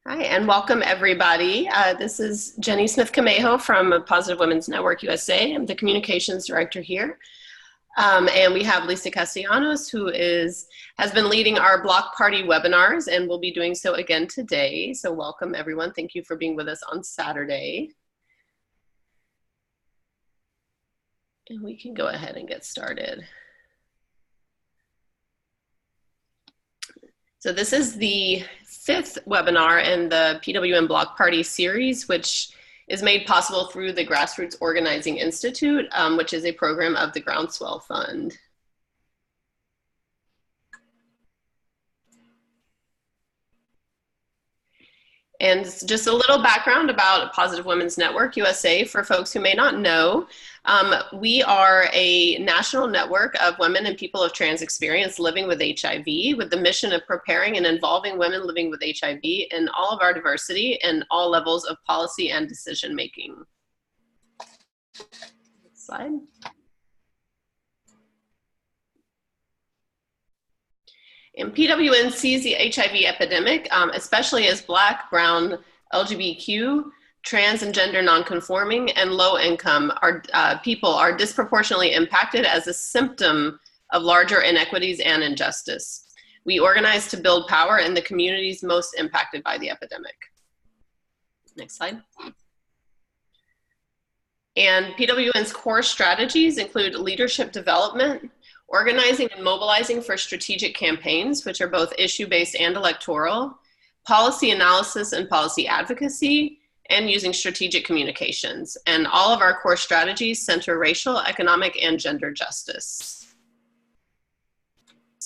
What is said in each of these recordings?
Hi, and welcome everybody. This is Jenny Smith-Camejo from Positive Women's Network USA. I'm the communications director here. And we have Lisa Castellanos, who has been leading our Block Party webinars and will be doing so again today. So welcome everyone. Thank you for being with us on Saturday. And we can go ahead and get started. So this is the fifth webinar in the PWN Block Party series, which is made possible through the Grassroots Organizing Institute, which is a program of the Groundswell Fund. And just a little background about Positive Women's Network USA for folks who may not know. We are a national network of women and people of trans experience living with HIV with the mission of preparing and involving women living with HIV in all of our diversity and all levels of policy and decision making. Next slide. And PWN sees the HIV epidemic, especially as Black, Brown, LGBTQ, trans and gender nonconforming, and low income people are disproportionately impacted as a symptom of larger inequities and injustice. We organize to build power in the communities most impacted by the epidemic. Next slide. And PWN's core strategies include leadership development, organizing and mobilizing for strategic campaigns, which are both issue-based and electoral, policy analysis and policy advocacy, and using strategic communications. And all of our core strategies center racial, economic, and gender justice.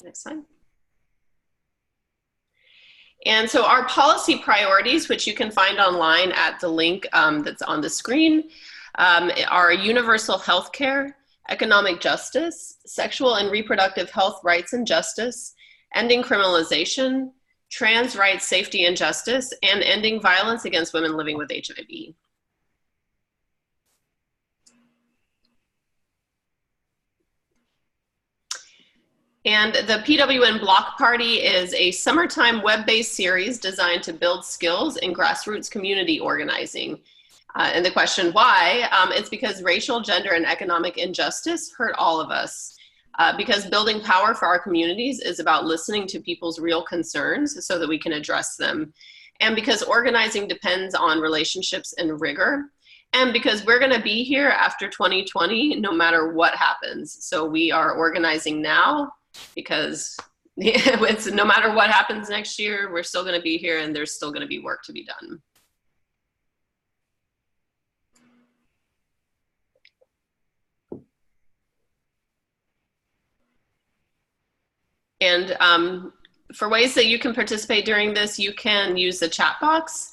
Next slide. And so our policy priorities, which you can find online at the link that's on the screen, are universal health care, economic justice, sexual and reproductive health rights and justice, ending criminalization, trans rights, safety and justice, and ending violence against women living with HIV. And the PWN Block Party is a summertime web-based series designed to build skills in grassroots community organizing. And the question why, it's because racial, gender, and economic injustice hurt all of us. Because building power for our communities is about listening to people's real concerns so that we can address them. And because organizing depends on relationships and rigor. And because we're gonna be here after 2020, no matter what happens. So we are organizing now because no matter what happens next year, we're still gonna be here and there's still gonna be work to be done. And for ways that you can participate during this, you can use the chat box.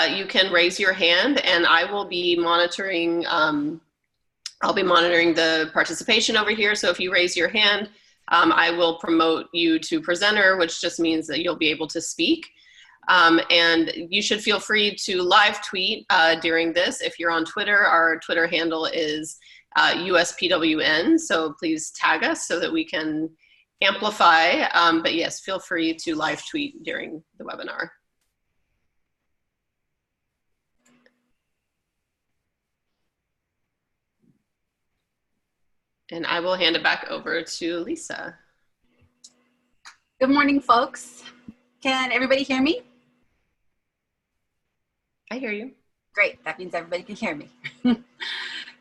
You can raise your hand and I will be monitoring, I'll be monitoring the participation over here. So if you raise your hand, I will promote you to presenter, which just means that you'll be able to speak. And you should feel free to live tweet during this. If you're on Twitter, our Twitter handle is USPWN. So please tag us so that we can amplify, but yes, feel free to live tweet during the webinar. And I will hand it back over to Lisa. Good morning, folks. Can everybody hear me? I hear you. Great, that means everybody can hear me.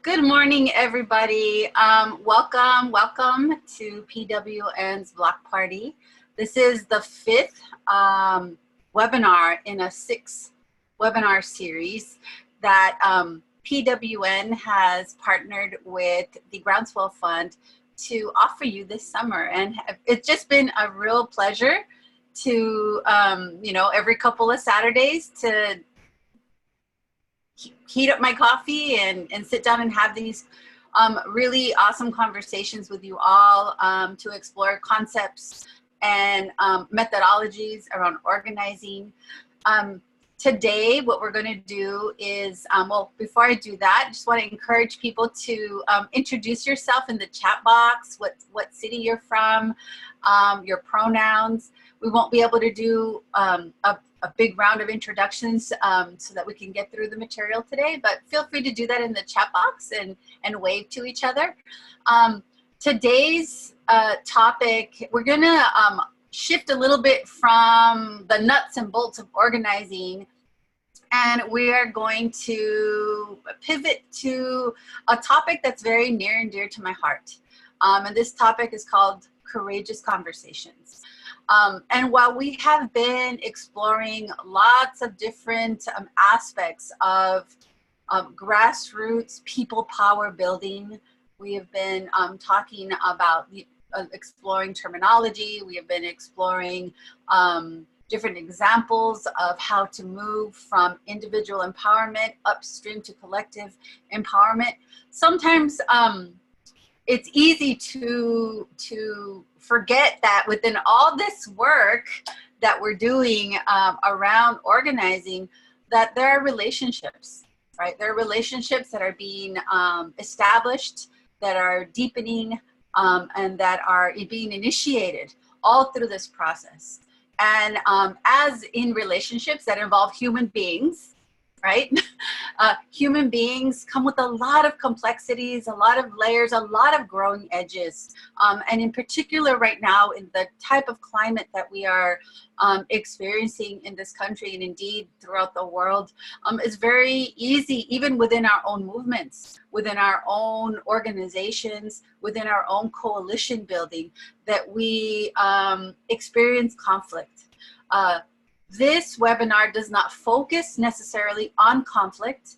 Good morning, everybody. Welcome to PWN's Block Party. This is the fifth webinar in a 6-webinar series that PWN has partnered with the Groundswell Fund to offer you this summer. And it's just been a real pleasure to, every couple of Saturdays to heat up my coffee and sit down and have these really awesome conversations with you all to explore concepts and methodologies around organizing. Today, what we're going to do is, well, before I do that, I just want to encourage people to introduce yourself in the chat box, what city you're from, your pronouns. We won't be able to do a a big round of introductions so that we can get through the material today, but feel free to do that in the chat box and wave to each other. Today's topic, we're gonna shift a little bit from the nuts and bolts of organizing, and we are going to pivot to a topic that's very near and dear to my heart. And this topic is called courageous conversations. And while we have been exploring lots of different aspects of grassroots people power building, we have been talking about exploring terminology. We have been exploring different examples of how to move from individual empowerment upstream to collective empowerment. Sometimes it's easy to forget that within all this work that we're doing around organizing, that there are relationships, right? There are relationships that are being established, that are deepening, and that are being initiated all through this process. And as in relationships that involve human beings, right? Human beings come with a lot of complexities, a lot of layers, a lot of growing edges. And in particular right now in the type of climate that we are experiencing in this country and indeed throughout the world, it's very easy, even within our own movements, within our own organizations, within our own coalition building, that we experience conflict. This webinar does not focus necessarily on conflict,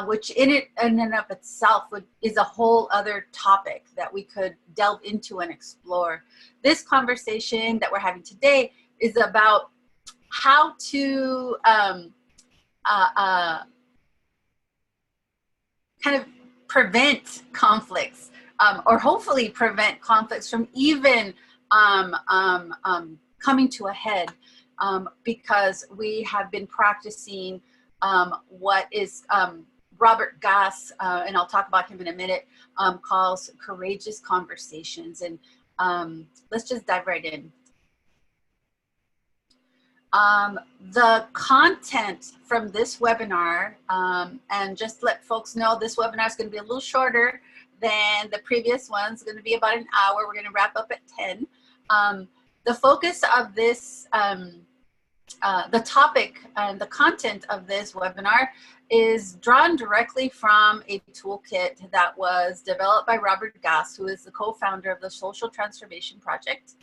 which in and of itself is a whole other topic that we could delve into and explore. This conversation that we're having today is about how to kind of prevent conflicts, or hopefully prevent conflicts from even coming to a head. Because we have been practicing what is Robert Gass, and I'll talk about him in a minute, calls courageous conversations. And let's just dive right in. The content from this webinar, and just let folks know, this webinar is going to be a little shorter than the previous one. It's going to be about an hour. We're going to wrap up at 10. The focus of this, the topic and the content of this webinar is drawn directly from a toolkit that was developed by Robert Gass, who is the co-founder of the Social Transformation Project.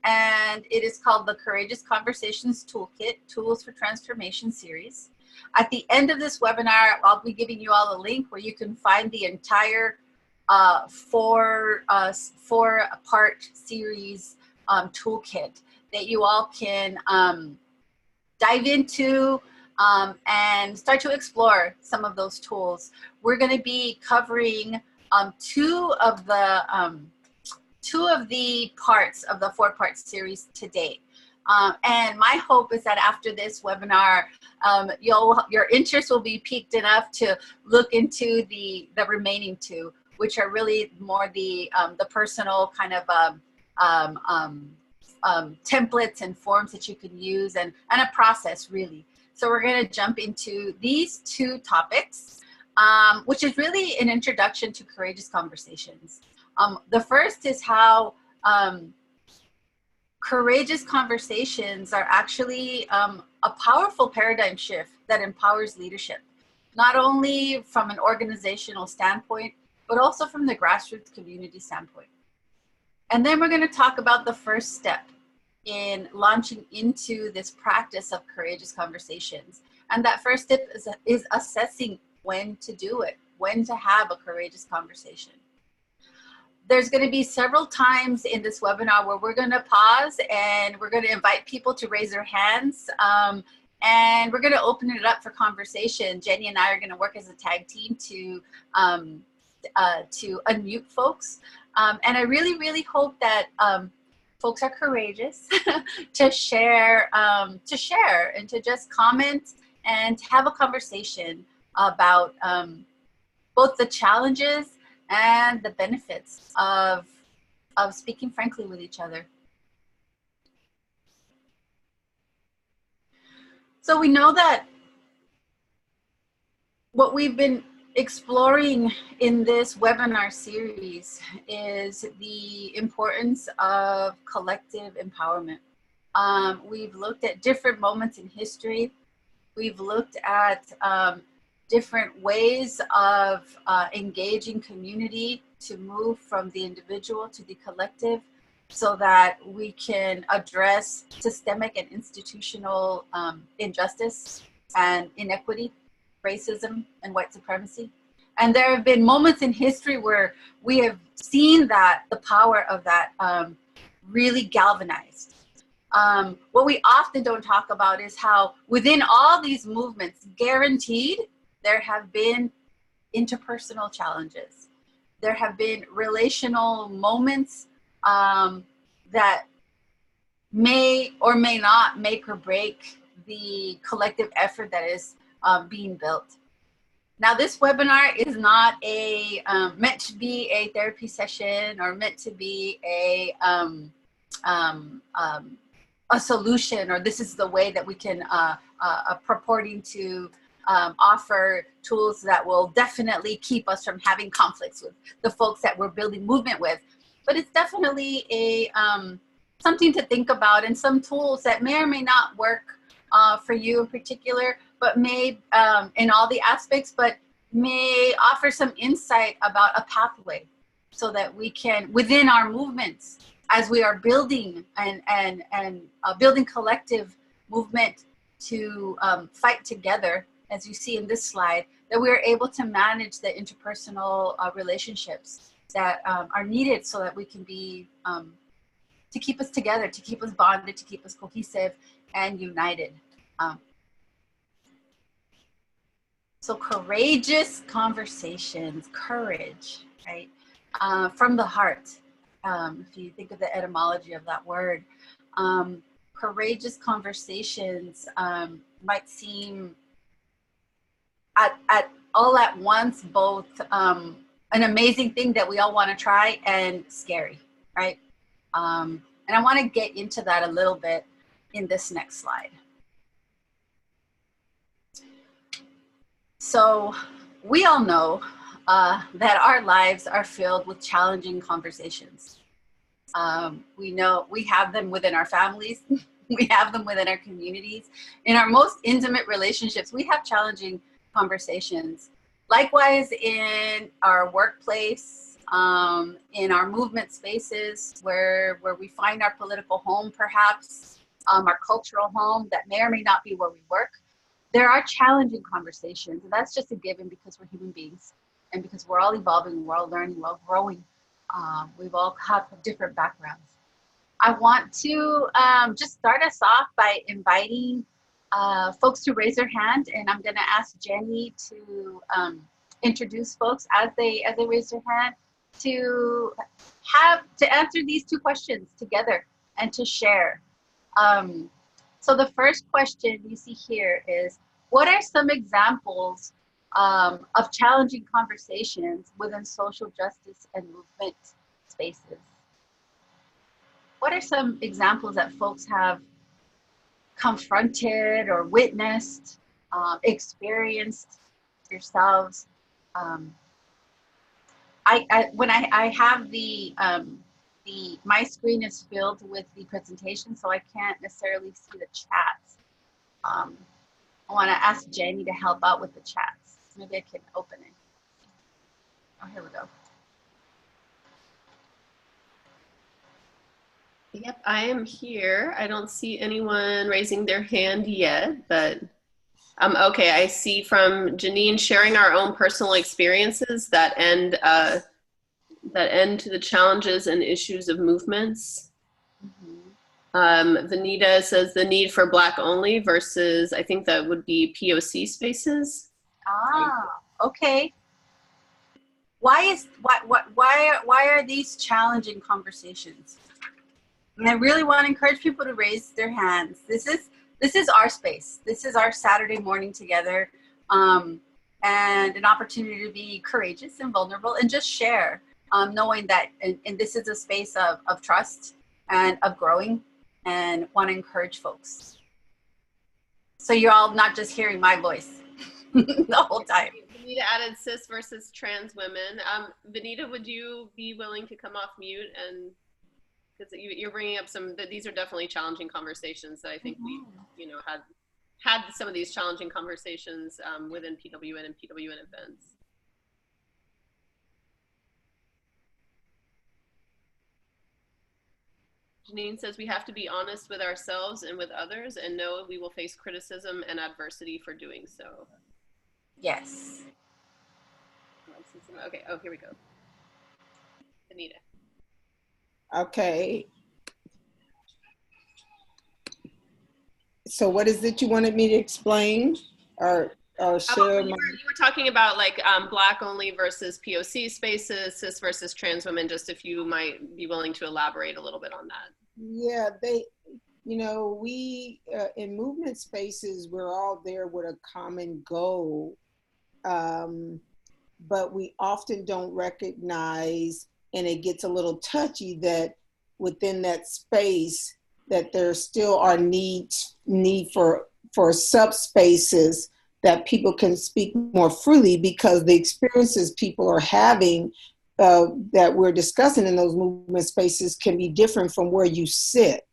And it is called the Courageous Conversations Toolkit, Tools for Transformation series. At the end of this webinar, I'll be giving you all a link where you can find the entire four-part series toolkit that you all can dive into and start to explore some of those tools. We're going to be covering two of the parts of the four-part series today. And my hope is that after this webinar, your interest will be piqued enough to look into the remaining two, which are really more the personal kind of templates and forms that you can use, and a process really. So we're going to jump into these two topics, which is really an introduction to courageous conversations. The first is how courageous conversations are actually a powerful paradigm shift that empowers leadership, not only from an organizational standpoint, but also from the grassroots community standpoint. And then we're going to talk about the first step in launching into this practice of courageous conversations. And that first step is assessing when to do it, when to have a courageous conversation. There's going to be several times in this webinar where we're going to pause and we're going to invite people to raise their hands. And we're going to open it up for conversation. Jenny and I are going to work as a tag team to unmute folks. And I really, really hope that folks are courageous to share and to just comment and to have a conversation about both the challenges and the benefits of speaking frankly with each other. So we know that what we've been exploring in this webinar series is the importance of collective empowerment. We've looked at different moments in history. We've looked at different ways of engaging community to move from the individual to the collective so that we can address systemic and institutional injustice and inequity, racism and white supremacy. And there have been moments in history where we have seen that the power of that really galvanized. What we often don't talk about is how within all these movements, guaranteed, there have been interpersonal challenges. There have been relational moments that may or may not make or break the collective effort that is being built. Now, this webinar is not a meant to be a therapy session or meant to be a solution, or this is the way that we can purporting to offer tools that will definitely keep us from having conflicts with the folks that we're building movement with. But it's definitely a something to think about, and some tools that may or may not work for you in particular, but may in all the aspects, but may offer some insight about a pathway so that we can, within our movements, as we are building and building collective movement to fight together, as you see in this slide, that we are able to manage the interpersonal relationships that are needed so that we can be, to keep us together, to keep us bonded, to keep us cohesive and united. So courageous conversations, courage, right? From the heart. If you think of the etymology of that word, courageous conversations might seem at all at once both an amazing thing that we all want to try and scary, right? And I want to get into that a little bit in this next slide. So we all know that our lives are filled with challenging conversations. We know we have them within our families, we have them within our communities. In our most intimate relationships, we have challenging conversations. Likewise, in our workplace, in our movement spaces, where we find our political home, perhaps, our cultural home that may or may not be where we work, there are challenging conversations. And that's just a given because we're human beings and because we're all evolving, we're all learning, we're all growing. We've all have different backgrounds. I want to just start us off by inviting folks to raise their hand, and I'm gonna ask Jenny to introduce folks as they raise their hand to answer these two questions together and to share. So the first question you see here is, what are some examples of challenging conversations within social justice and movement spaces? What are some examples that folks have confronted or witnessed, experienced yourselves? When I have my screen is filled with the presentation, so I can't necessarily see the chats. I want to ask Jenny to help out with the chats. Maybe I can open it. Oh, here we go. Yep, I am here. I don't see anyone raising their hand yet, but okay, I see from Janine sharing our own personal experiences that end to the challenges and issues of movements. Vanita says the need for Black only versus, I think that would be POC spaces. Ah, okay. Why are these challenging conversations? And I really want to encourage people to raise their hands. This is our space. This is our Saturday morning together, and an opportunity to be courageous and vulnerable and just share, knowing that, and this is a space of trust and of growing, and want to encourage folks. So you're all not just hearing my voice the whole time. Vanita added cis versus trans women. Vanita, would you be willing to come off mute? And because you're bringing up these are definitely challenging conversations that I think we, had some of these challenging conversations within PWN and PWN events. Janine says we have to be honest with ourselves and with others and know we will face criticism and adversity for doing so. Yes. Okay, oh, here we go. Anita. Okay. So what is it you wanted me to explain or share? You were talking about like Black only versus POC spaces, cis versus trans women, just if you might be willing to elaborate a little bit on that. Yeah, we in movement spaces, we're all there with a common goal, but we often don't recognize, and it gets a little touchy, that within that space that there still are need for subspaces that people can speak more freely, because the experiences people are having that we're discussing in those movement spaces can be different from where you sit.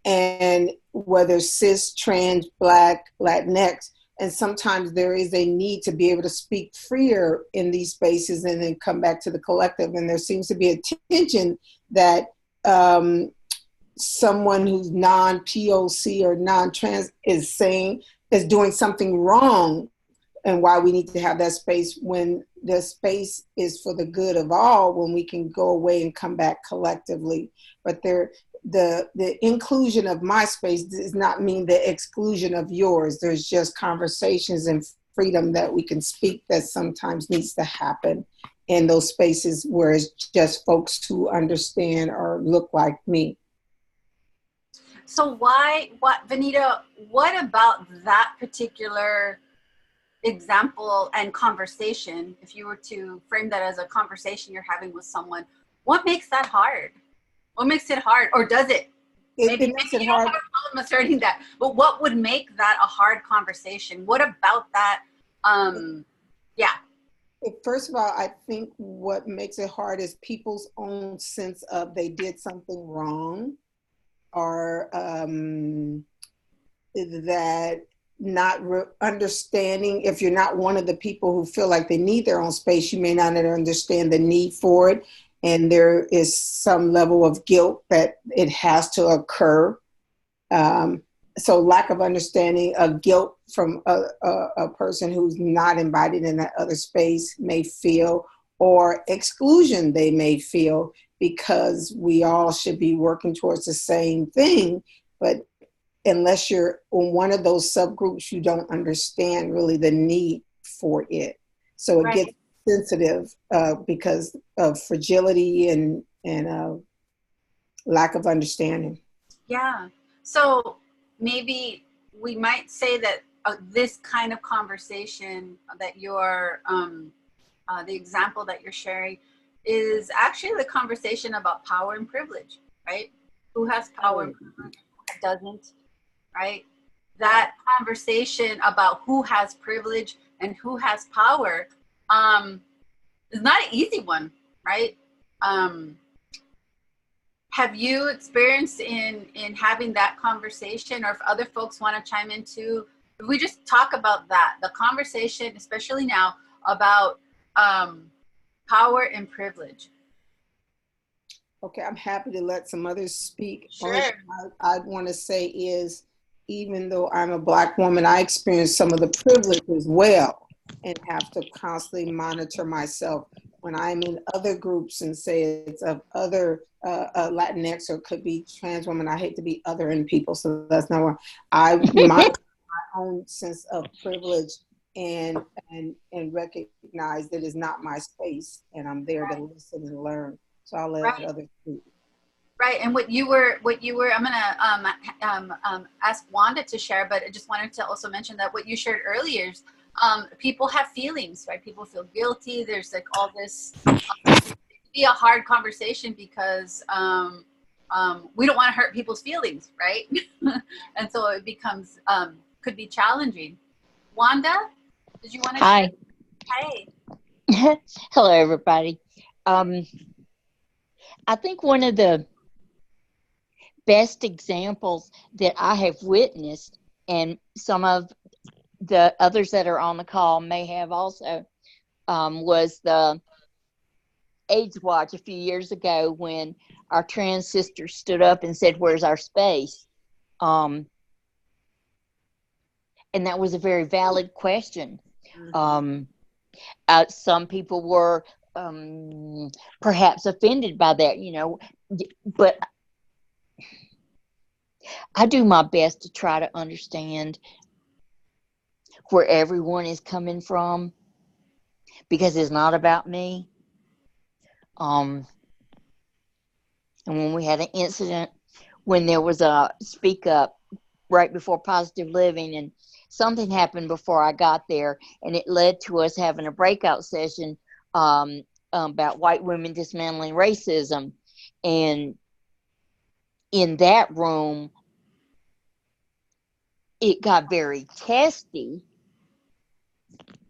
And whether cis, trans, Black, Latinx, and sometimes there is a need to be able to speak freer in these spaces and then come back to the collective. And there seems to be a tension that someone who's non-POC or non-trans is doing something wrong, and why we need to have that space when the space is for the good of all, when we can go away and come back collectively. But the inclusion of my space does not mean the exclusion of yours. There's just conversations and freedom that we can speak that sometimes needs to happen in those spaces where it's just folks who understand or look like me. So Vanita, what about that particular example and conversation, if you were to frame that as a conversation you're having with someone, what makes that hard? What makes it hard? Or does it? Maybe makes it you hard. don't have a problem asserting that, but what would make that a hard conversation? What about that? First of all, I think what makes it hard is people's own sense of they did something wrong, or that not understanding. If you're not one of the people who feel like they need their own space, you may not understand the need for it. And there is some level of guilt that it has to occur. So lack of understanding of guilt from a person who's not invited in that other space may feel, or exclusion they may feel, because we all should be working towards the same thing. But unless you're on one of those subgroups, you don't understand really the need for it. So it gets sensitive because of fragility and lack of understanding. Yeah. So maybe we might say that this kind of conversation that you're, the example that you're sharing, is actually the conversation about power and privilege, right? Who has power and privilege, who doesn't, right? That conversation about who has privilege and who has power is not an easy one, right? Have you experienced in having that conversation, or if other folks want to chime in too, if we just talk about that, the conversation, especially now, about power and privilege? Okay, I'm happy to let some others speak. Sure. Only thing I want to say is, even though I'm a Black woman, I experience some of the privilege as well, and have to constantly monitor myself when I'm in other groups and say it's of other Latinx, or could be trans women. I hate to be other in people, so that's not what I monitor my own sense of privilege and recognize that it's not my space, and I'm there to listen and learn. So I'll let others speak. Right, and what you were, I'm gonna ask Wanda to share, but I just wanted to also mention that what you shared earlier is people have feelings, right? People feel guilty. There's like all this, be a hard conversation because we don't want to hurt people's feelings, right? And so it becomes could be challenging. Wanda, did you want to? Hi. Hi. Hello, everybody. I think one of the best examples that I have witnessed, and some of the others that are on the call may have also, was the AIDS Watch a few years ago when our trans sister stood up and said, "Where's our space?" And that was a very valid question. Some people were perhaps offended by that, but I do my best to try to understand where everyone is coming from, because it's not about me. And when we had an incident, when there was a speak up right before Positive Living, and something happened before I got there, and it led to us having a breakout session about white women dismantling racism. And in that room, it got very testy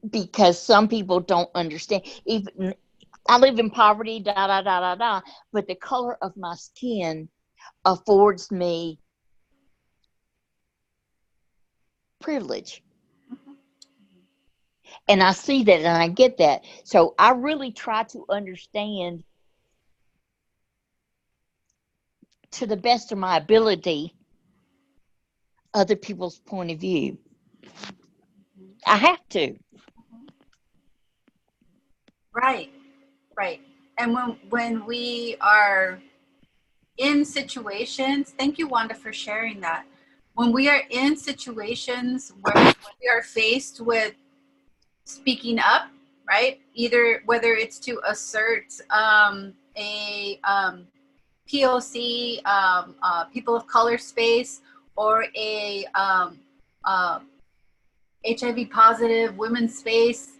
because some people don't understand. Even I live in poverty, but the color of my skin affords me privilege. And I see that and I get that. So I really try to understand, to the best of my ability, other people's point of view. I have to. Right. And when we are in situations, thank you, Wanda, for sharing that. When we are in situations where we are faced with speaking up, right? Either whether it's to assert a POC, people of color space, or a HIV positive women's space,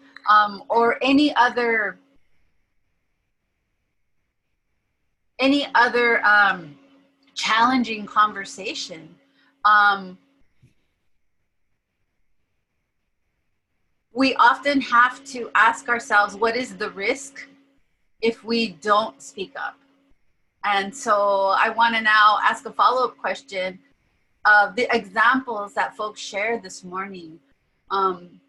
or any other challenging conversation. We often have to ask ourselves, what is the risk if we don't speak up? And so I want to now ask a follow-up question of the examples that folks shared this morning. And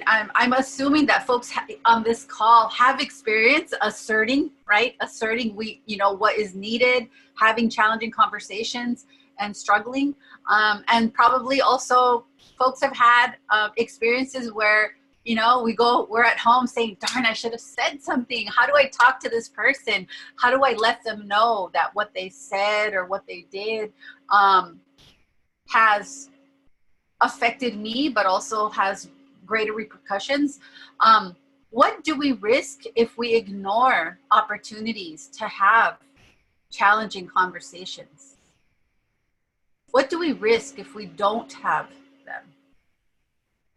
I'm assuming that folks on this call have experience asserting, right? Asserting what is needed, having challenging conversations and struggling. And probably also folks have had experiences where, we're at home saying, darn, I should have said something. How do I talk to this person? How do I let them know that what they said or what they did has affected me, but also has greater repercussions? What do we risk if we ignore opportunities to have challenging conversations? What do we risk if we don't have them?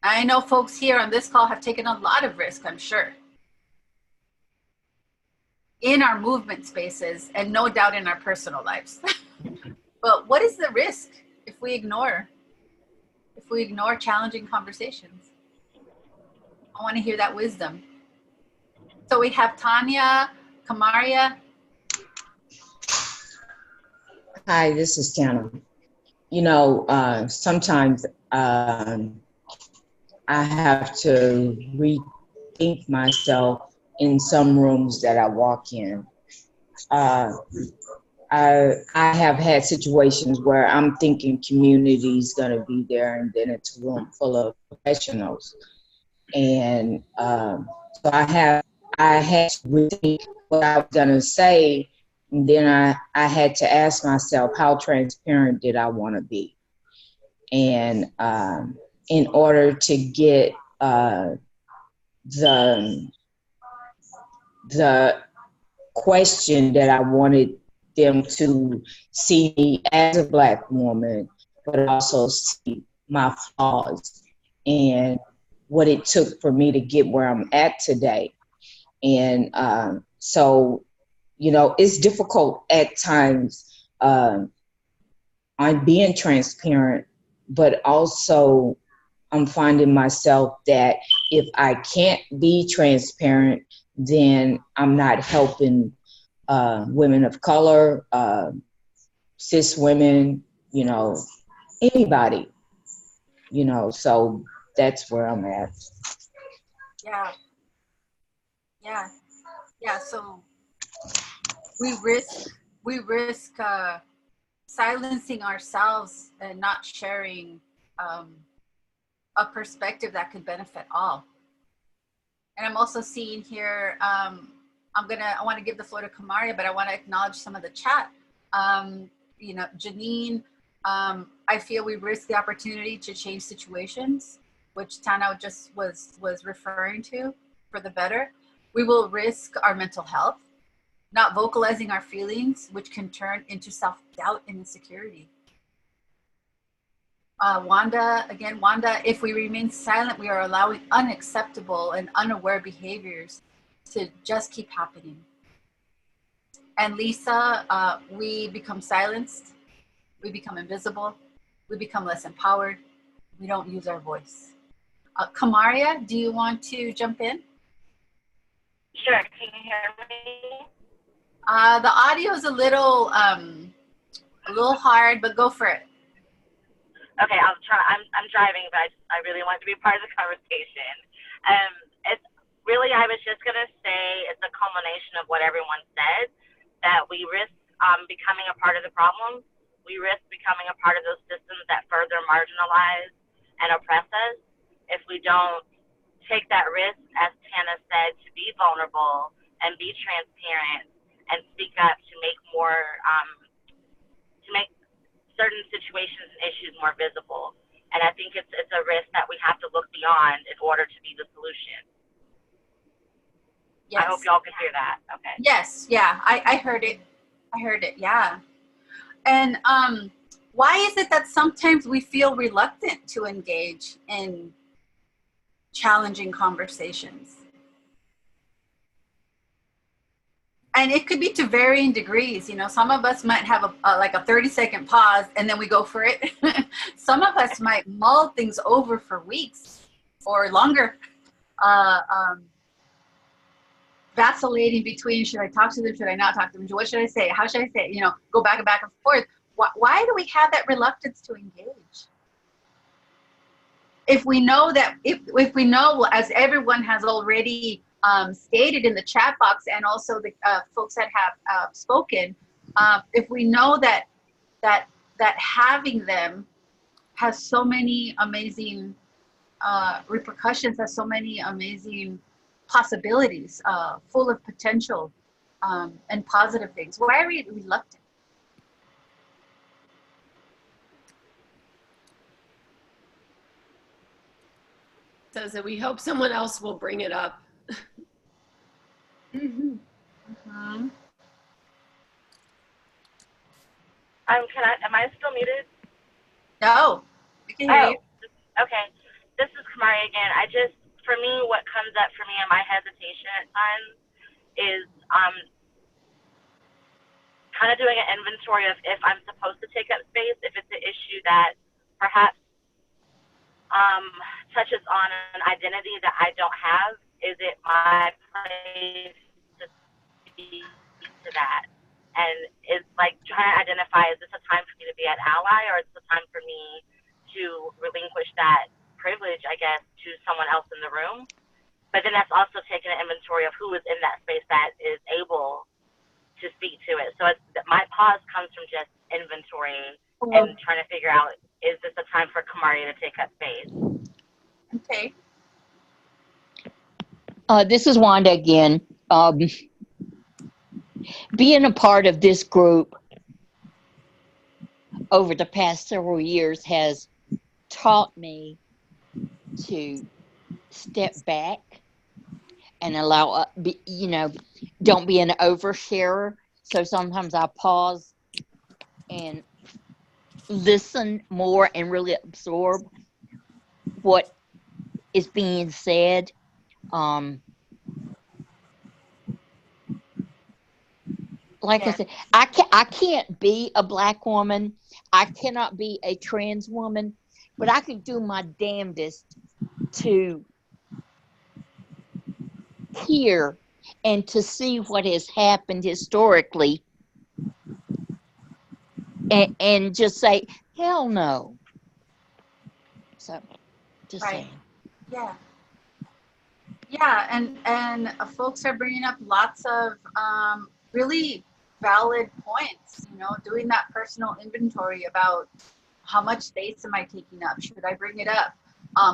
I know folks here on this call have taken a lot of risk, I'm sure, in our movement spaces and no doubt in our personal lives. But what is the risk if we ignore challenging conversations? I want to hear that wisdom. So we have Tanya, Kamaria. Hi, this is Tana. Sometimes I have to rethink myself in some rooms that I walk in. I have had situations where I'm thinking community's gonna be there, and then it's a room full of professionals. And so I had to rethink what I was gonna say, and then I had to ask myself, how transparent did I want to be? And in order to get the question that I wanted them to see me as a Black woman, but also see my flaws and what it took for me to get where I'm at today. And so, it's difficult at times on being transparent but also I'm finding myself that if I can't be transparent, then I'm not helping women of color, cis women, anybody, so that's where I'm at. Yeah. Yeah. Yeah. So we risk silencing ourselves and not sharing a perspective that could benefit all. And I'm also seeing here, I want to give the floor to Kamaria, but I want to acknowledge some of the chat. Janine, I feel we risk the opportunity to change situations, which Tana just was referring to, for the better. We will risk our mental health, not vocalizing our feelings, which can turn into self-doubt and insecurity. Wanda, if we remain silent, we are allowing unacceptable and unaware behaviors to just keep happening. And Lisa, we become silenced, we become invisible, we become less empowered, we don't use our voice. Kamaria, do you want to jump in? Sure, can you hear me? The audio is a little hard, but go for it. Okay, I'll try. I'm driving, but I really want to be part of the conversation. It's really, I was just gonna say, it's a culmination of what everyone said, that we risk becoming a part of the problem. We risk becoming a part of those systems that further marginalize and oppress us if we don't take that risk, as Tana said, to be vulnerable and be transparent and speak up to make certain situations and issues more visible. And I think it's a risk that we have to look beyond in order to be the solution. Yes. I hope y'all can hear that. Okay. Yes. Yeah. I heard it. Yeah. And why is it that sometimes we feel reluctant to engage in challenging conversations? And it could be to varying degrees. Some of us might have like a 30-second pause and then we go for it. Some of us might mull things over for weeks or longer, vacillating between, should I talk to them, should I not talk to them, what should I say, how should I say it? Go back and forth. Why do we have that reluctance to engage? If we know that, if we know, as everyone has already stated in the chat box, and also the folks that have spoken, if we know that having them has so many amazing repercussions, has so many amazing possibilities, full of potential and positive things, why are we reluctant? Says that we hope someone else will bring it up. Mm-hmm. Mm-hmm. Am I still muted? No, we can hear you. Okay. This is Kamaria again. For me, what comes up for me in my hesitation at times is kind of doing an inventory of if I'm supposed to take up space, if it's an issue that perhaps touches on an identity that I don't have. Is it my place to speak to that? And it's like trying to identify, is this a time for me to be an ally, or is this a time for me to relinquish that privilege, I guess, to someone else in the room? But then that's also taking an inventory of who is in that space that is able to speak to it. So my pause comes from just inventory and trying to figure out, is this a time for Kamaria to take up space? Okay. This is Wanda again. Being a part of this group over the past several years has taught me to step back and allow, don't be an oversharer. So sometimes I pause and listen more and really absorb what is being said. Like I said, I can't be a black woman. I cannot be a trans woman. but I could do my damnedest to hear and to see what has happened historically and just say, hell no. So, just Right. saying. Yeah. Yeah, and folks are bringing up lots of really valid points, you know, doing that personal inventory about how much space am I taking up? Should I bring it up?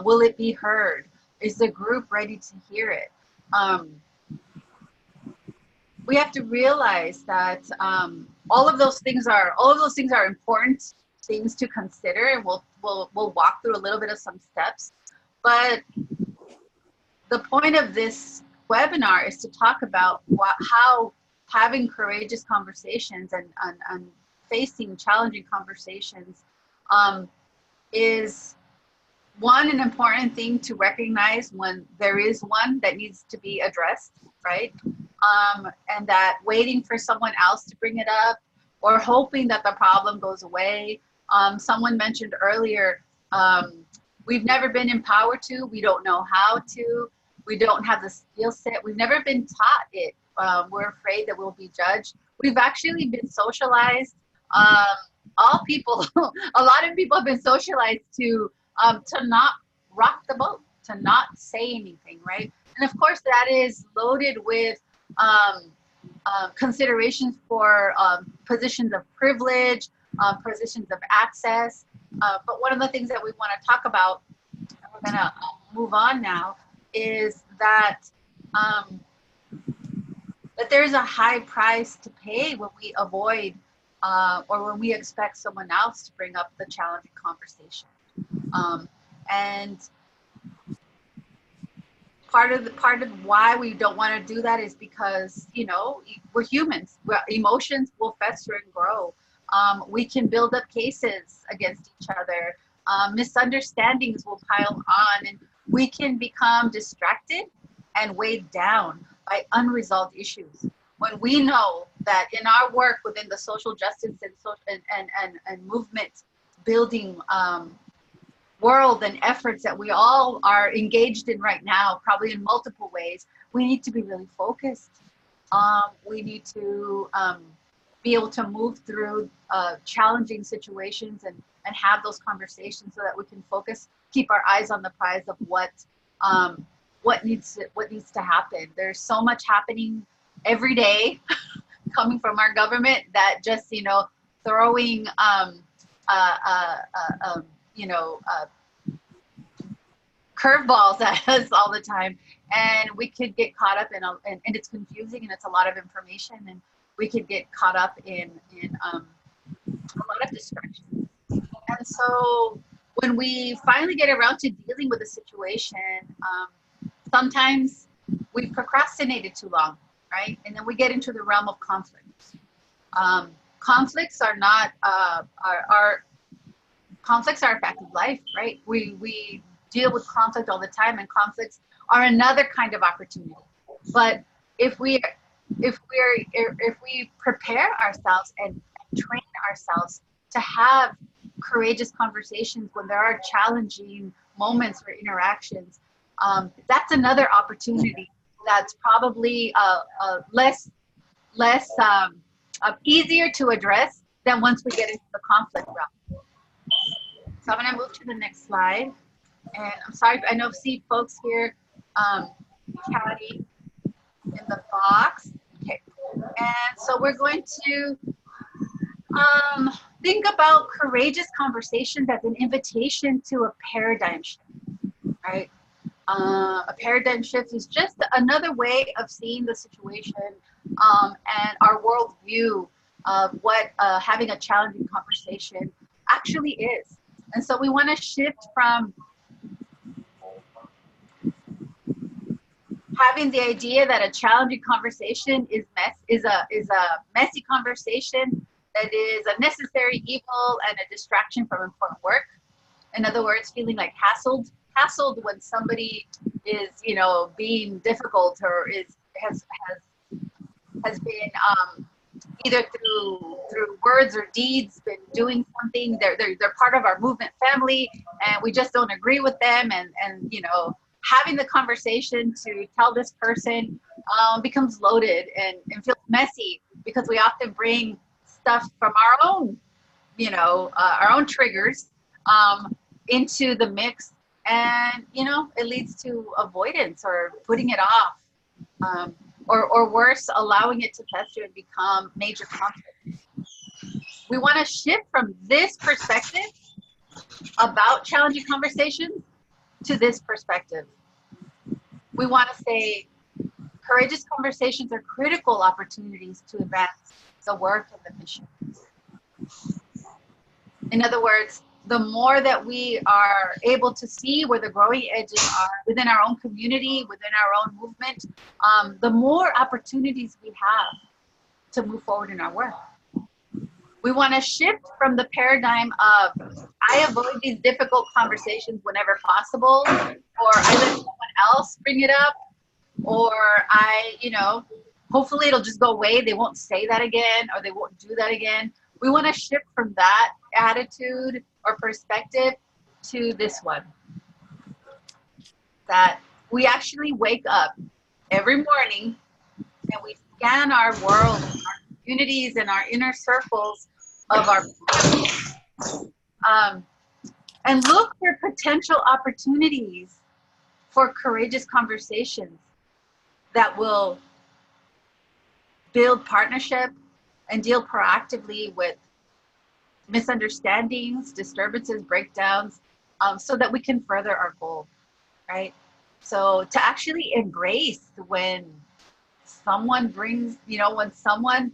Will it be heard? Is the group ready to hear it? We have to realize that all of those things are important things to consider, and we'll walk through a little bit of some steps. But the point of this webinar is to talk about how having courageous conversations and facing challenging conversations is an important thing to recognize when there is one that needs to be addressed, right? And that waiting for someone else to bring it up or hoping that the problem goes away. Someone mentioned earlier, we've never been empowered to, we don't know how to, we don't have the skill set, we've never been taught it. We're afraid that we'll be judged. We've actually been socialized. All people, a lot of people have been socialized to not rock the boat, to not say anything, right? And of course that is loaded with considerations for positions of privilege, positions of access. But one of the things that we want to talk about, and we're going to move on now, is that that there's a high price to pay when we avoid or when we expect someone else to bring up the challenging conversation. And part of why we don't want to do that is because, you know, we're humans. Emotions will fester and grow. We can build up cases against each other. Misunderstandings will pile on, and we can become distracted and weighed down by unresolved issues. When we know that in our work within the social justice and movement building world and efforts that we all are engaged in right now, probably in multiple ways, we need to be really focused. We need to be able to move through challenging situations and have those conversations so that we can focus, keep our eyes on the prize of what needs to happen. There's so much happening every day coming from our government that just, you know, throwing curveballs at us all the time, and we could get caught up in and it's confusing and it's a lot of information, and we could get caught up in a lot of distractions. And so when we finally get around to dealing with a situation, sometimes we procrastinated too long, right? And then we get into the realm of conflict. Conflicts are not conflicts are a fact of life, right? We deal with conflict all the time, and conflicts are another kind of opportunity. But if we prepare ourselves and train ourselves to have courageous conversations when there are challenging moments or interactions, that's another opportunity that's probably less easier to address than once we get into the conflict realm. So I'm going to move to the next slide. And I'm sorry, I know see folks here chatting in the box. Okay, and so we're going to think about courageous conversations as an invitation to a paradigm shift, right? A paradigm shift is just another way of seeing the situation and our worldview of what having a challenging conversation actually is. And so we want to shift from having the idea that a challenging conversation is a messy conversation that is a necessary evil and a distraction from important work. In other words, feeling like hassled when somebody is, you know, being difficult or has been either through words or deeds, been doing something. They're part of our movement family, and we just don't agree with them. And you know, having the conversation to tell this person becomes loaded and feels messy, because we often bring stuff from our own, you know, our own triggers into the mix, and you know, it leads to avoidance or putting it off, or worse, allowing it to fester and become major conflict. We want to shift from this perspective about challenging conversations to this perspective. We want to say courageous conversations are critical opportunities to advance the work and the mission. In other words, the more that we are able to see where the growing edges are within our own community, within our own movement, the more opportunities we have to move forward in our work. We want to shift from the paradigm of I avoid these difficult conversations whenever possible, or I let someone else bring it up, or I, you know, hopefully it'll just go away. They won't say that again, or they won't do that again. We want to shift from that attitude or perspective to this one. That we actually wake up every morning and we scan our world, our communities, and our inner circles of our and look for potential opportunities for courageous conversations that will build partnership and deal proactively with misunderstandings, disturbances, breakdowns, so that we can further our goal, right? So to actually embrace when someone brings, you know, when someone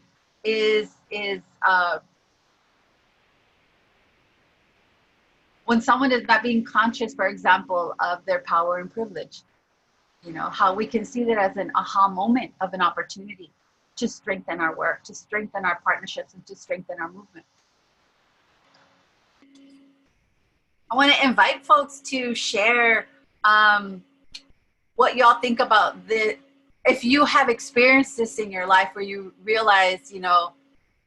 when someone is not being conscious, for example, of their power and privilege, you know, how we can see that as an aha moment of an opportunity to strengthen our work, to strengthen our partnerships, and to strengthen our movement. I want to invite folks to share what y'all think about if you have experienced this in your life, where you realize, you know,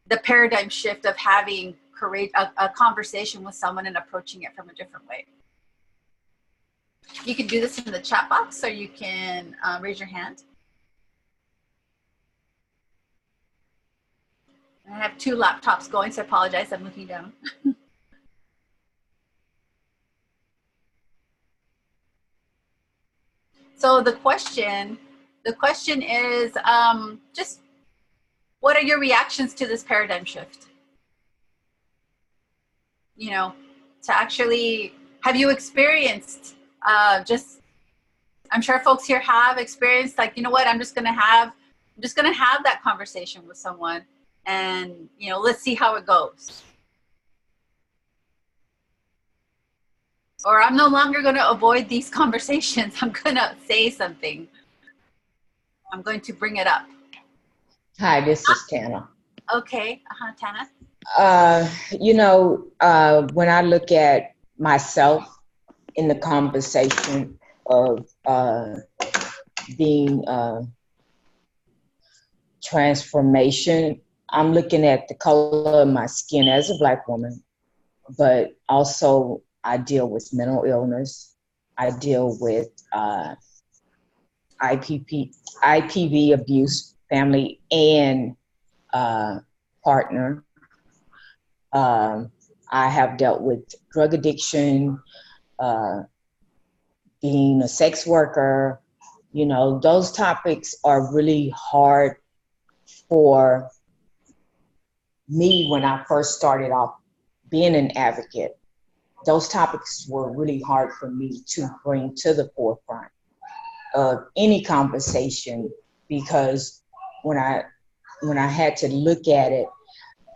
the paradigm shift of having a conversation with someone and approaching it from a different way. You can do this in the chat box, or you can raise your hand. I have two laptops going, so I apologize, I'm looking down. So the question is just, what are your reactions to this paradigm shift? You know, to actually, have you experienced I'm sure folks here have experienced, like, you know what, I'm just gonna have that conversation with someone, and, you know, let's see how it goes. Or I'm no longer going to avoid these conversations. I'm going to say something. I'm going to bring it up. Hi, this is Tana. Okay, Tana. You know, when I look at myself in the conversation of being transformation, I'm looking at the color of my skin as a Black woman, but also I deal with mental illness. I deal with IPV abuse, family and partner. I have dealt with drug addiction, being a sex worker. You know, those topics are really hard for me when I first started off being an advocate. Those topics were really hard for me to bring to the forefront of any conversation, because when I had to look at it,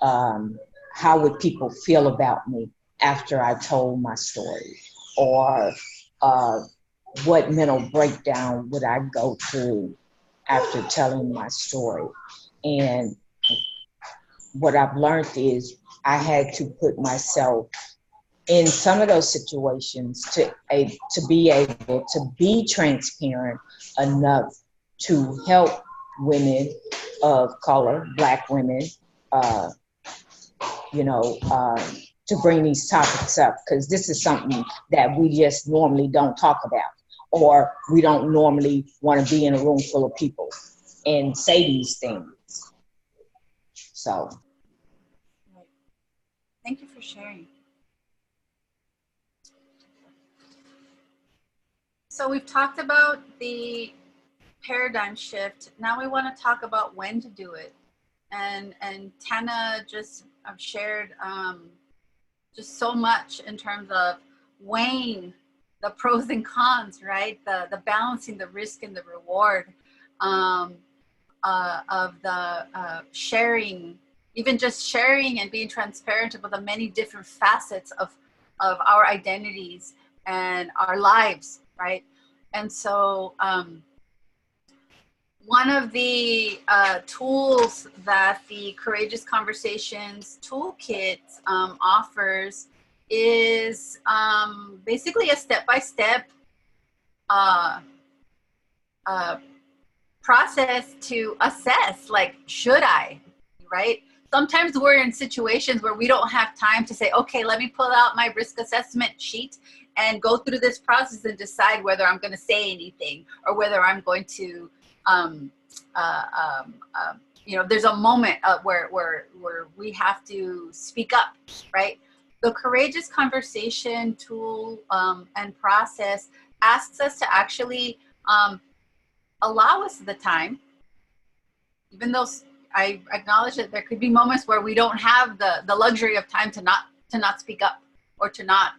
how would people feel about me after I told my story, or what mental breakdown would I go through after telling my story? And what I've learned is I had to put myself in some of those situations to be able to be transparent enough to help women of color, Black women, you know, to bring these topics up, because this is something that we just normally don't talk about, or we don't normally want to be in a room full of people and say these things. So. Thank you for sharing. So we've talked about the paradigm shift. Now we want to talk about when to do it. And Tana just shared just so much in terms of weighing the pros and cons, right? The balancing the risk and the reward of the sharing, even just sharing and being transparent about the many different facets of our identities and our lives, right? And so one of the tools that the Courageous Conversations Toolkit offers is basically a step-by-step process to assess, like, should I, right? Sometimes we're in situations where we don't have time to say, okay, let me pull out my risk assessment sheet and go through this process and decide whether I'm going to say anything or whether I'm going to, you know, there's a moment where we have to speak up, right? The Courageous Conversation tool and process asks us to actually allow us the time, even though I acknowledge that there could be moments where we don't have the luxury of time to not speak up or to not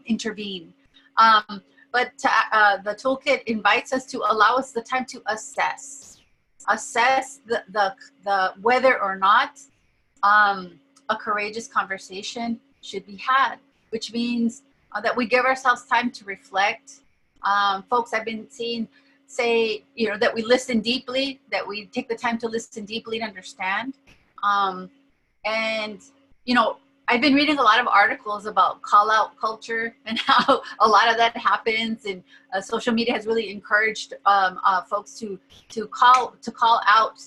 intervene. But the toolkit invites us to allow us the time to assess the whether or not a courageous conversation should be had, which means that we give ourselves time to reflect. Folks I've been seeing say, you know, that we listen deeply, that we take the time to listen deeply and understand. And, you know, I've been reading a lot of articles about call out culture and how a lot of that happens, and social media has really encouraged folks to call out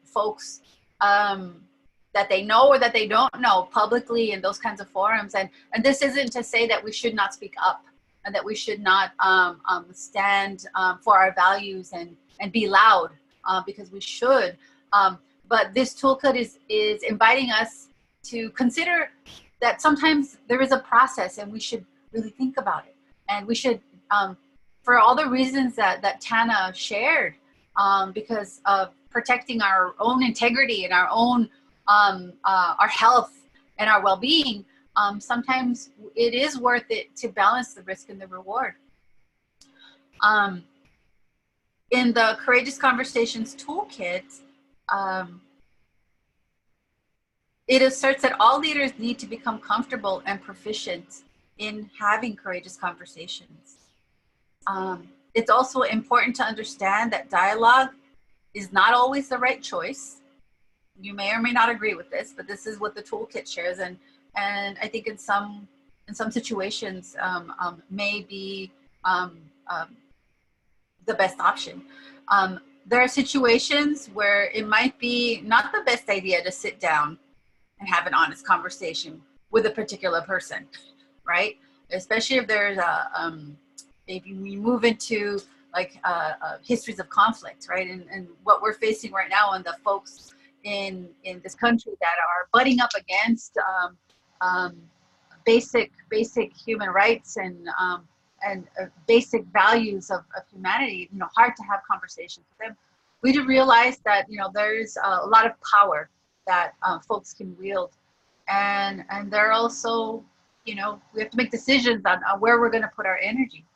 folks that they know or that they don't know publicly in those kinds of forums. And this isn't to say that we should not speak up and that we should not stand for our values and be loud, because we should. But this toolkit is inviting us to consider that sometimes there is a process and we should really think about it. And we should, for all the reasons that Tana shared, because of protecting our own integrity and our own, our health and our well-being, sometimes it is worth it to balance the risk and the reward. In the Courageous Conversations Toolkit, it asserts that all leaders need to become comfortable and proficient in having courageous conversations. It's also important to understand that dialogue is not always the right choice. You may or may not agree with this, but this is what the toolkit shares, and I think in some situations may be the best option. There are situations where it might be not the best idea to sit down and have an honest conversation with a particular person, right? Especially if there's if we move into like histories of conflict, right? And what we're facing right now, and the folks in this country that are butting up against basic human rights and basic values of humanity, you know, hard to have conversations with them. We do realize that, you know, there's a lot of power that folks can wield, and they're also, you know, we have to make decisions on where we're going to put our energy.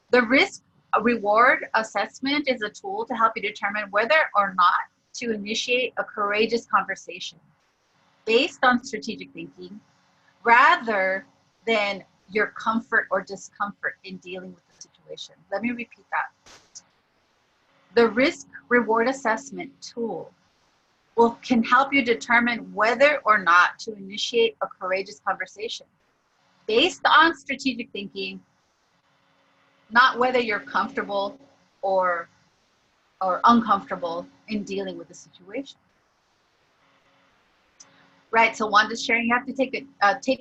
The risk reward assessment is a tool to help you determine whether or not to initiate a courageous conversation based on strategic thinking rather than your comfort or discomfort in dealing with the situation. Let me repeat that. The risk reward assessment tool can help you determine whether or not to initiate a courageous conversation based on strategic thinking, not whether you're comfortable or uncomfortable in dealing with the situation. Right, so Wanda's sharing, you have to take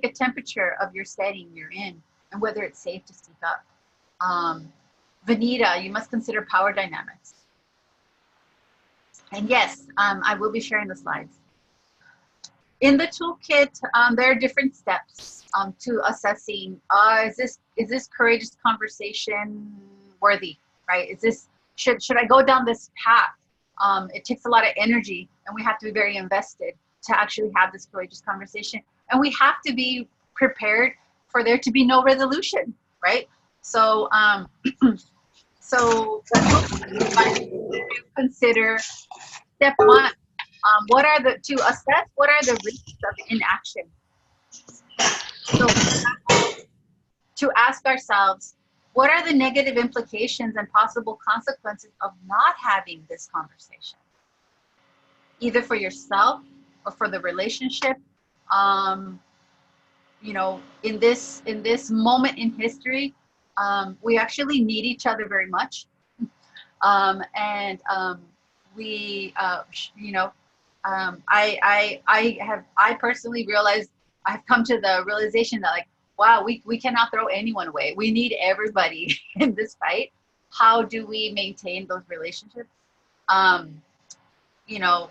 a temperature of your setting you're in and whether it's safe to speak up. Vanita, you must consider power dynamics. And yes, I will be sharing the slides. In the toolkit, there are different steps to assessing, is this courageous conversation worthy, right? Should I go down this path? It takes a lot of energy and we have to be very invested to actually have this courageous conversation. And we have to be prepared for there to be no resolution, right? So, so consider step one. To assess what are the risks of inaction. So to ask ourselves, what are the negative implications and possible consequences of not having this conversation? Either for yourself or for the relationship. You know, in this moment in history, we actually need each other very much. I personally realized, I've come to the realization that, like, wow, we cannot throw anyone away. We need everybody in this fight. How do we maintain those relationships? You know,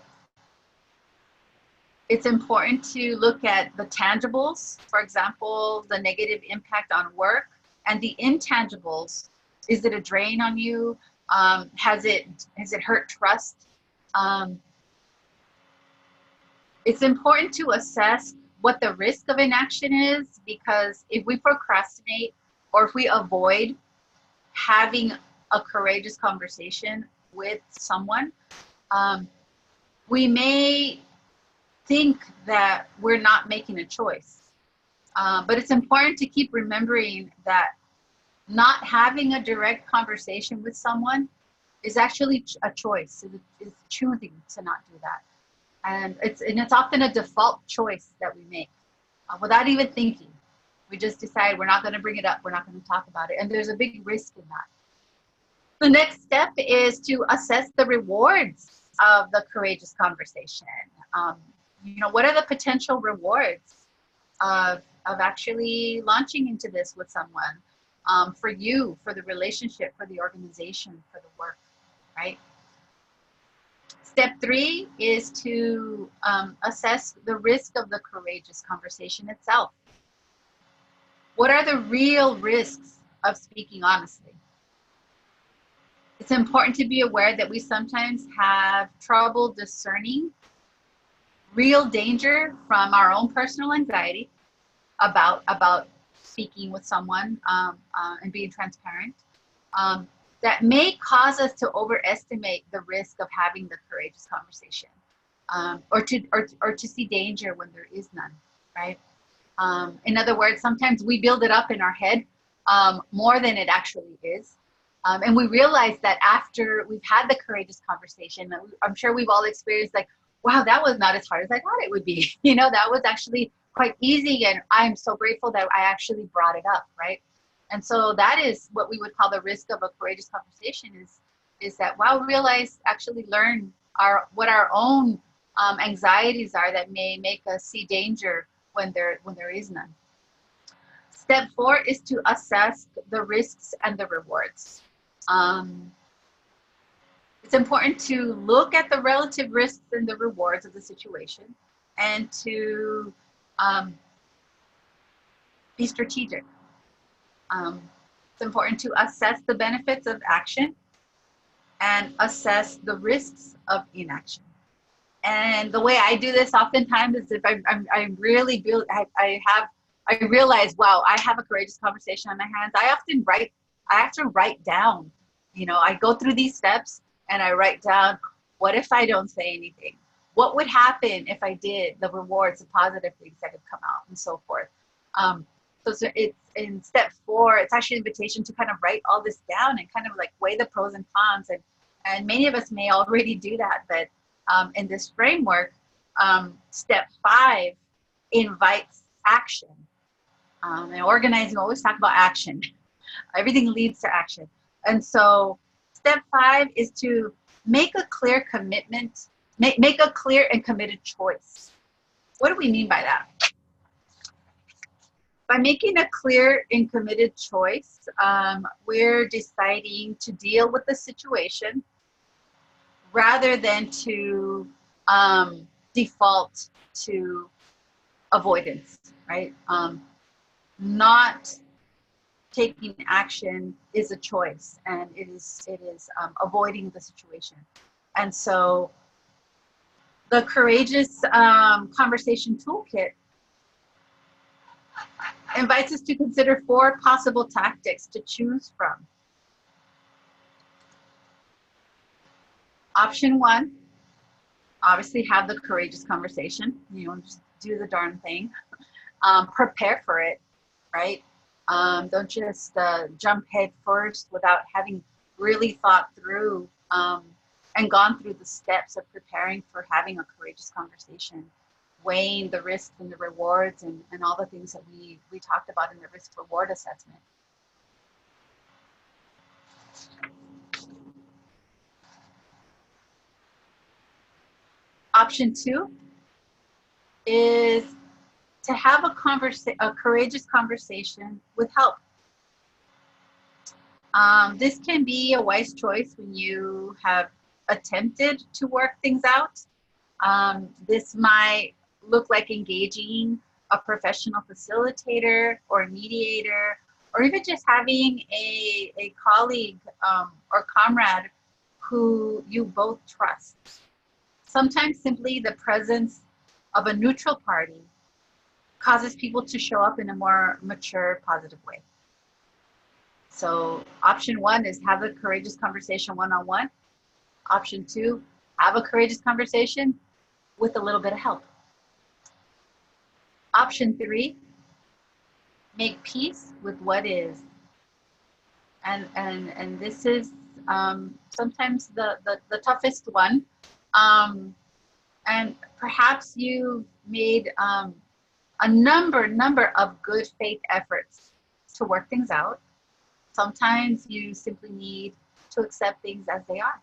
it's important to look at the tangibles, for example, the negative impact on work, and the intangibles. Is it a drain on you? Has it hurt trust? It's important to assess what the risk of inaction is, because if we procrastinate or if we avoid having a courageous conversation with someone, we may think that we're not making a choice. But it's important to keep remembering that not having a direct conversation with someone is actually a choice. It's choosing to not do that. And it's often a default choice that we make without even thinking. We just decide we're not going to bring it up. We're not going to talk about it. And there's a big risk in that. The next step is to assess the rewards of the courageous conversation. You know, what are the potential rewards of actually launching into this with someone, for you, for the relationship, for the organization, for the work, right? Step 3 is to assess the risk of the courageous conversation itself. What are the real risks of speaking honestly? It's important to be aware that we sometimes have trouble discerning real danger from our own personal anxiety about speaking with someone and being transparent. That may cause us to overestimate the risk of having the courageous conversation, or to see danger when there is none, right? In other words, sometimes we build it up in our head more than it actually is. And we realize that after we've had the courageous conversation, I'm sure we've all experienced, like, wow, that was not as hard as I thought it would be. You know, that was actually quite easy, and I'm so grateful that I actually brought it up, right? And so that is what we would call the risk of a courageous conversation, is that, wow, learn what our own anxieties are that may make us see danger when there is none. Step 4 is to assess the risks and the rewards. It's important to look at the relative risks and the rewards of the situation, and to be strategic. It's important to assess the benefits of action and assess the risks of inaction. And the way I do this oftentimes is, if I realize, wow, I have a courageous conversation on my hands, I have to write down, you know, I go through these steps and I write down, what if I don't say anything? What would happen if I did? The rewards, the positive things that could come out, and so forth. So it's in step 4, it's actually an invitation to kind of write all this down and kind of like weigh the pros and cons. And many of us may already do that, but in this framework, step 5 invites action. And organizing, we always talk about action. Everything leads to action. And so step 5 is to make a clear commitment, make a clear and committed choice. What do we mean by that? By making a clear and committed choice, we're deciding to deal with the situation rather than to default to avoidance, right? Not taking action is a choice, and it is avoiding the situation. And so the Courageous Conversation Toolkit invites us to consider 4 possible tactics to choose from. Option 1, obviously have the courageous conversation. You know, just do the darn thing. Prepare for it, right? Don't just jump head first without having really thought through and gone through the steps of preparing for having a courageous conversation, weighing the risks and the rewards and all the things that we talked about in the risk reward assessment. Option 2 is to have a courageous conversation with help. This can be a wise choice when you have attempted to work things out. This might look like engaging a professional facilitator or mediator, or even just having a colleague or comrade who you both trust. Sometimes simply the presence of a neutral party causes people to show up in a more mature, positive way. So option 1 is have a courageous conversation one-on-one. Option 2, have a courageous conversation with a little bit of help. Option 3, make peace with what is. And this is sometimes the toughest one. And perhaps you made a number of good faith efforts to work things out. Sometimes you simply need to accept things as they are,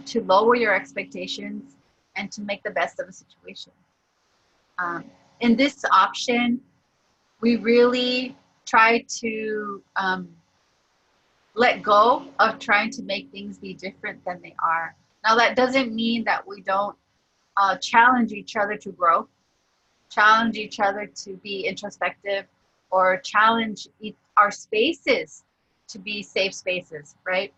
to lower your expectations and to make the best of a situation. In this option, we really try to let go of trying to make things be different than they are. Now, that doesn't mean that we don't challenge each other to grow, challenge each other to be introspective, or challenge our spaces to be safe spaces, right?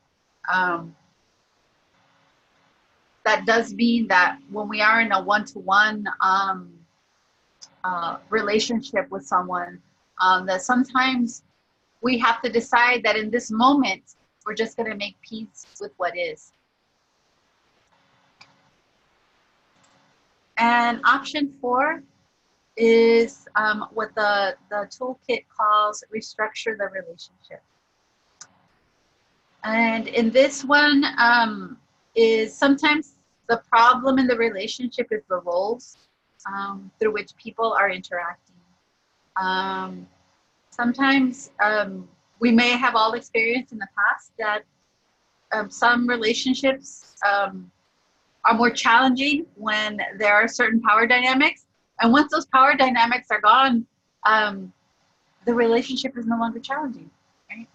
That does mean that when we are in a one-to-one relationship with someone, that sometimes we have to decide that in this moment, we're just going to make peace with what is. And option 4 is what the toolkit calls restructure the relationship. And in this one is sometimes the problem in the relationship is the roles through which people are interacting. Sometimes we may have all experienced in the past that some relationships are more challenging when there are certain power dynamics. And once those power dynamics are gone, the relationship is no longer challenging, right?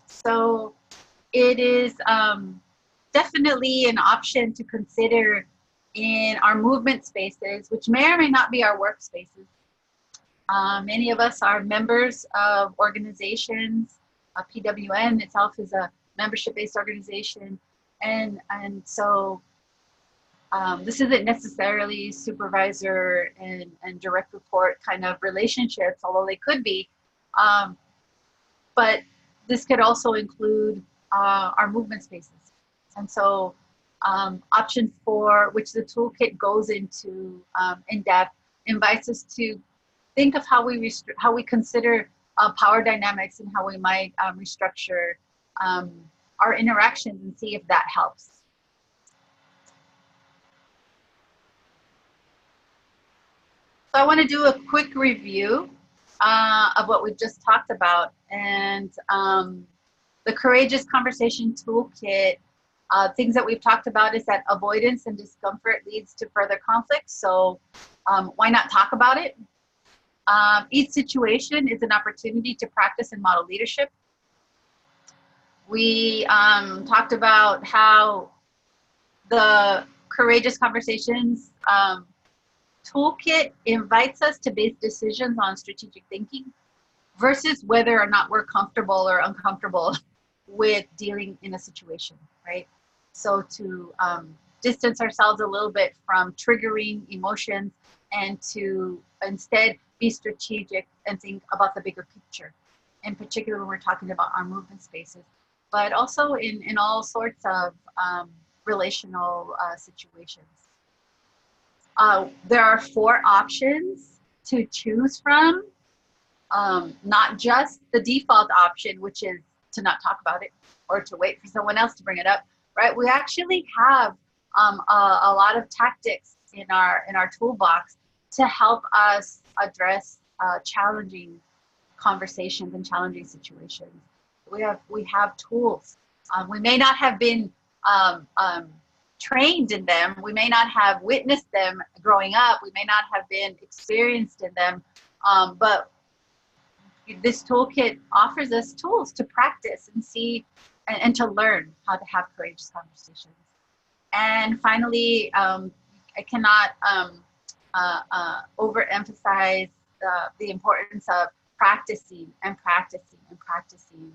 So it is definitely an option to consider in our movement spaces, which may or may not be our workspaces. Many of us are members of organizations. PWN itself is a membership-based organization. And so this isn't necessarily supervisor and direct report kind of relationships, although they could be. But this could also include our movement spaces. And so option 4, which the toolkit goes into in depth, invites us to think of how we consider power dynamics and how we might restructure our interactions and see if that helps. So I want to do a quick review of what we've just talked about. And the Courageous Conversation Toolkit Things that we've talked about is that avoidance and discomfort leads to further conflict. So why not talk about it? Each situation is an opportunity to practice and model leadership. We talked about how the Courageous Conversations toolkit invites us to base decisions on strategic thinking versus whether or not we're comfortable or uncomfortable with dealing in a situation, right? So to distance ourselves a little bit from triggering emotions and to instead be strategic and think about the bigger picture, in particular when we're talking about our movement spaces, but also in all sorts of relational situations. There are 4 options to choose from, not just the default option, which is to not talk about it or to wait for someone else to bring it up, right? We actually have a lot of tactics in our toolbox to help us address challenging conversations and challenging situations. We have tools. We may not have been trained in them. We may not have witnessed them growing up. We may not have been experienced in them, but this toolkit offers us tools to practice and see and to learn how to have courageous conversations. And finally, I cannot overemphasize the importance of practicing and practicing and practicing,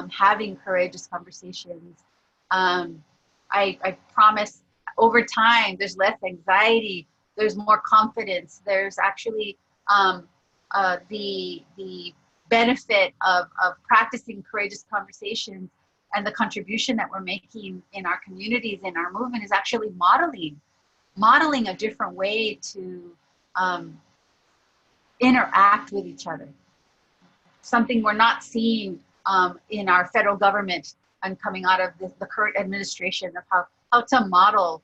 having courageous conversations. I promise over time, there's less anxiety, there's more confidence, there's actually the benefit of practicing courageous conversations, and the contribution that we're making in our communities, in our movement, is actually modeling a different way to interact with each other. Something we're not seeing in our federal government and coming out of the current administration, of how to model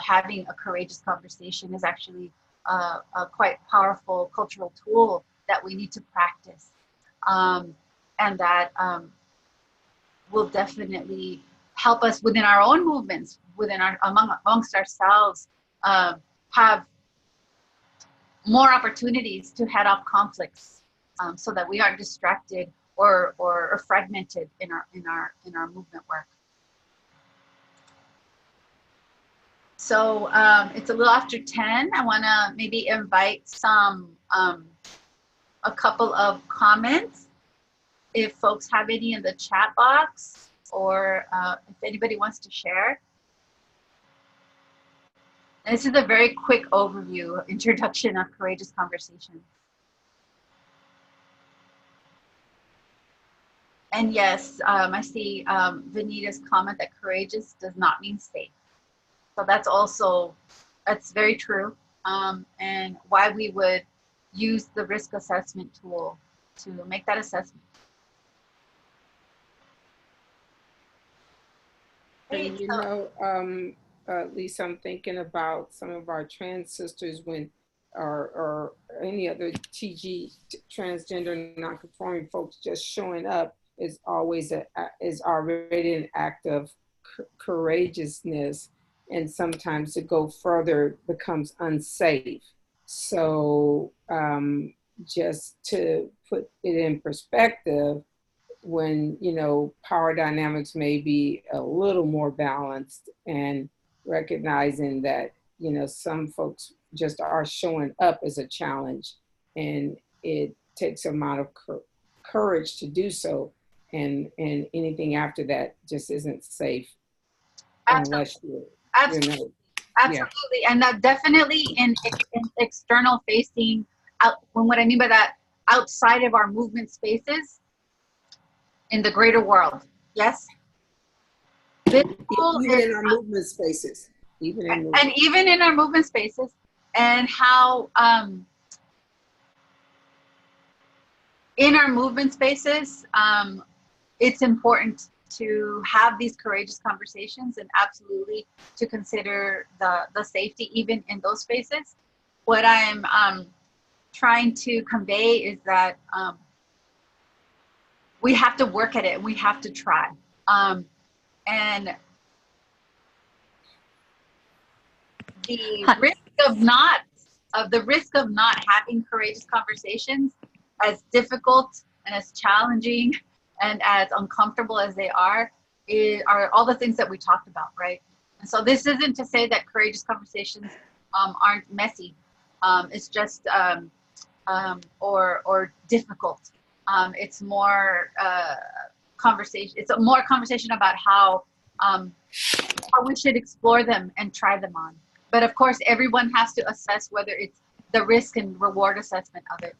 having a courageous conversation is actually a quite powerful cultural tool that we need to practice, and that will definitely help us within our own movements, amongst ourselves, have more opportunities to head off conflicts, so that we aren't distracted or fragmented in our movement work. So it's a little after 10. I want to maybe invite a couple of comments, if folks have any in the chat box, or if anybody wants to share. And this is a very quick overview, introduction of courageous conversations. And yes, I see Vanita's comment that courageous does not mean safe. So that's very true. And why we would use the risk assessment tool to make that assessment. And you know, Lisa, I'm thinking about some of our trans sisters or any other TG, transgender non-conforming folks, just showing up is already an act of courageousness, and sometimes to go further becomes unsafe. So just to put it in perspective, when, you know, power dynamics may be a little more balanced, and recognizing that, you know, some folks just are showing up as a challenge, and it takes an amount of courage to do so, and anything after that just isn't safe. Unless you're, absolutely. You know, Absolutely. Yeah. And that definitely in external facing, what I mean by that, outside of our movement spaces, in the greater world. Yes? Even in our movement spaces. Even in our movement spaces, and how in our movement spaces, it's important to have these courageous conversations, and absolutely to consider the safety even in those spaces. What I'm trying to convey is that we have to work at it, we have to try. And the risk of not having courageous conversations, as difficult and as challenging and as uncomfortable as they are all the things that we talked about, right? And so this isn't to say that courageous conversations aren't messy. It's just or difficult. It's more conversation. It's a more conversation about how we should explore them and try them on. But of course, everyone has to assess whether it's the risk and reward assessment of it.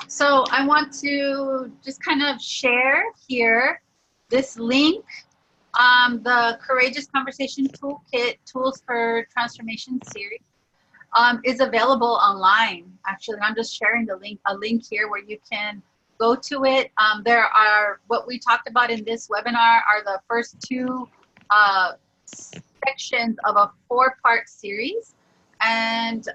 So I want to just kind of share here this link. The Courageous Conversation Toolkit, Tools for Transformation series is available online. Actually, I'm just sharing a link here where you can go to it. There are, what we talked about in this webinar are the first two sections of a 4-part series. And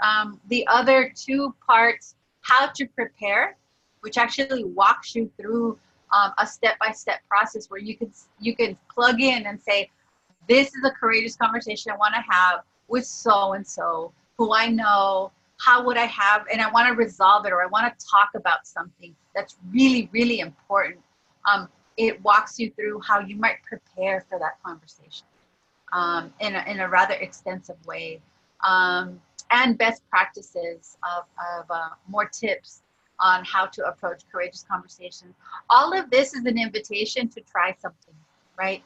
the other 2 parts, How to Prepare, which actually walks you through a step-by-step process where you can plug in and say, this is a courageous conversation I want to have with so-and-so, who I know. How would I have, and I want to resolve it, or I want to talk about something that's really, really important. It walks you through how you might prepare for that conversation in a rather extensive way, and best practices of more tips on how to approach courageous conversations. All of this is an invitation to try something, right?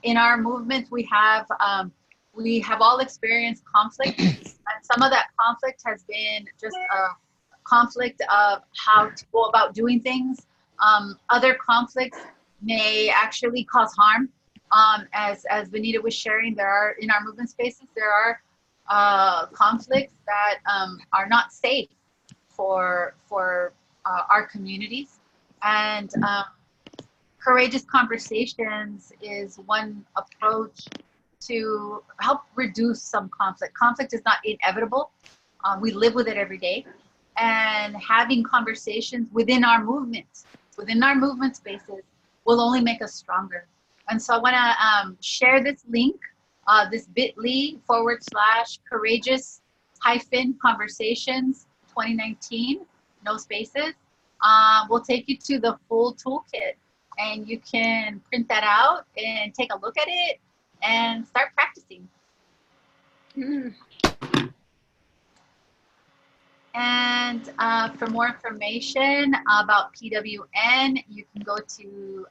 In our movement, we have all experienced conflict, and some of that conflict has been just a conflict of how to go about doing things. Other conflicts may actually cause harm. As Benita was sharing, there are, in our movement spaces, there are conflicts that are not safe for our communities. And courageous conversations is one approach to help reduce some conflict. Conflict is not inevitable. We live with it every day. And having conversations within our movement spaces, will only make us stronger. And so I want to share this link, this bit.ly/courageous-conversations 2019, no spaces. Will take you to the full toolkit, and you can print that out and take a look at it and start practicing. And for more information about PWN, you can go to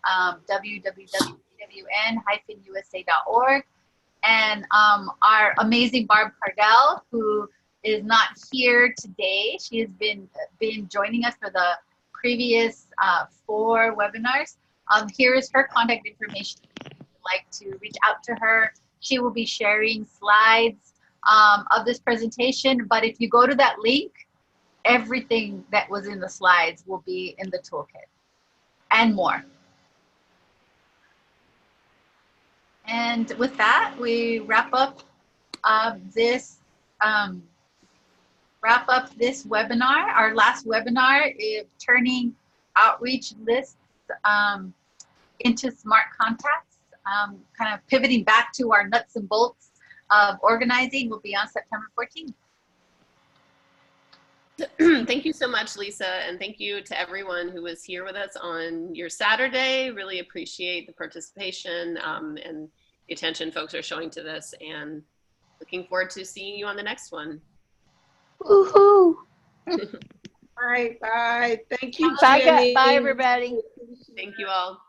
www.pwn-usa.org. And our amazing Barb Cardell, who is not here today, she has been joining us for the previous 4 webinars. Here is her contact information. If you'd like to reach out to her, she will be sharing slides of this presentation. But if you go to that link, everything that was in the slides will be in the toolkit and more. And with that, we wrap up this webinar. Our last webinar is turning outreach lists into smart contacts, kind of pivoting back to our nuts and bolts of organizing, will be on September 14th. Thank you so much, Lisa, and thank you to everyone who was here with us on your Saturday. Really appreciate the participation and the attention folks are showing to this, and looking forward to seeing you on the next one. Woohoo! Bye, bye. Thank you, Bye, Jenny. bye, everybody. Thank you all.